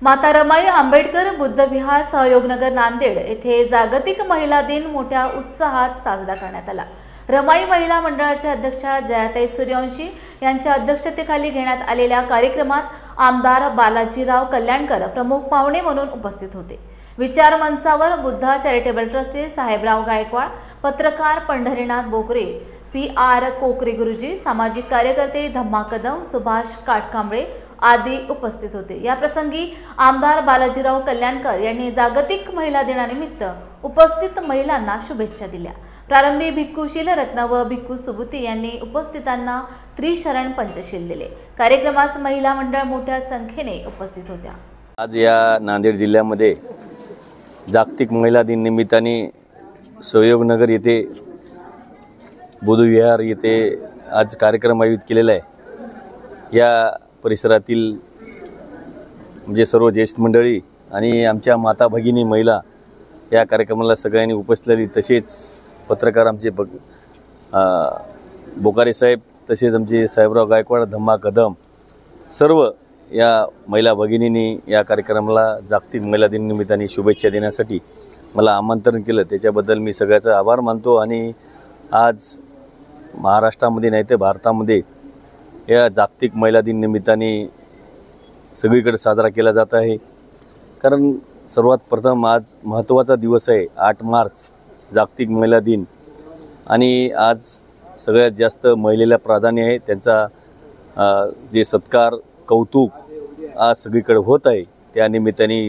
माता रमाई आंबेडकर बुद्ध विहार सहयोगनगर नांदेड येथे जागतिक महिला दिन मोठ्या उत्साहात साजरा करण्यात आला। रमाई महिला मंडळाच्या अध्यक्षा जयाताई सूर्यवंशी यांच्या अध्यक्षतेखाली घेण्यात आलेल्या कार्यक्रमात आमदार बालाजीराव कल्याणकर प्रमुख पाहुणे म्हणून उपस्थित होते। विचार मंचावर बुद्धा चॅरिटेबल ट्रस्टी साहेबराव गायकवाड, पत्रकार पंढरीनाथ बोकरे, PR कोकरे गुरुजी, सामाजिक कार्यकर्ते धम्मा कदम, सुभाष काटकांबळे आदी उपस्थित होते। या प्रसंगी आमदार बालाजीराव कल्याणकर यांनी जागतिक महिला दिनानिमित्त उपस्थित महिलांना शुभेच्छा दिल्या। प्रारंभी भिक्खूशील रत्न व भिक्खू सुबुती यांनी उपस्थितांना त्रिशरण पंचशील दिले। कार्यक्रमास महिला मंडळ मोठ्या संख्येने उपस्थित होत्या। आज या नांदेड जिल्ह्यामध्ये जागतिक महिला दिन निमित्ताने सहयोगनगर येथे बुद्ध विहार येथे आज कार्यक्रम आयोजित केलेला आहे। या परिसरातील म्हणजे सर्व ज्येष्ठ मंडळी आणि आमच्या माता भगिनी महिला या कार्यक्रमाला सगळ्यांनी उपस्थित राहिली। तसेच पत्रकार आमचे बोकारे साहेब, तसेच आमचे साहेबराव गायकवाड, धम्मा कदम, सर्व या महिला भगिनींनी या कार्यक्रमाला जागतिक महिला दिन निमित्ताने शुभेच्छा देण्यासाठी मला आमंत्रण केलं। त्याच्याबद्दल मी सगळ्याचा आभार मानतो। आणि आज महाराष्ट्रामध्ये नाही तर भारतामध्ये या जागतिक महिला दिन निमित्ताने सगळीकडे साजरा केला जात आहे। कारण सर्वात प्रथम आज महत्त्वाचा दिवस आहे 8 मार्च जागतिक महिला दिन, आणि आज सगळ्यात जास्त महिलेला प्राधान्य आहे। त्यांचा जे सत्कार कौतुक आज सगळीकडे होत आहे। त्या निमित्ताने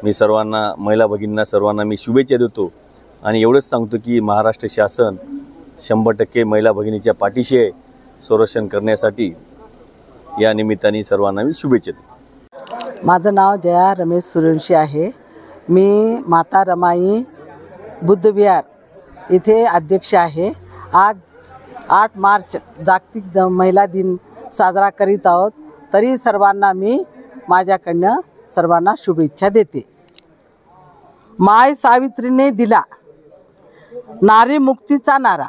मी सर्वांना महिला भगिनींना सर्वांना मी शुभेच्छा देतो आणि एवढंच सांगतो की महाराष्ट्र शासन 100% महिला भगिनीच्या पाठीशी आहे संरक्षण करण्यासाठी। या निमित्ताने सर्वांना मी शुभेच्छा देतो। माझं नाव जया रमेश सूर्यवंशी आहे। मी माता रमाई बुद्ध विहार इथे अध्यक्ष आहे। आज 8 मार्च जागतिक महिला दिन साजरा करीत आहोत, तरी सर्वांना मी माझ्याकडनं सर्वांना शुभेच्छा देते। माय सावित्रीने दिला नारी मुक्तीचा नारा,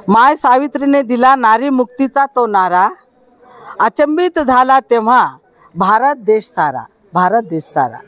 माय सावित्रीने दिला नारी मुक्तीचा तो नारा, अचंबित झाला तेव्हा भारत देश सारा, भारत देश सारा।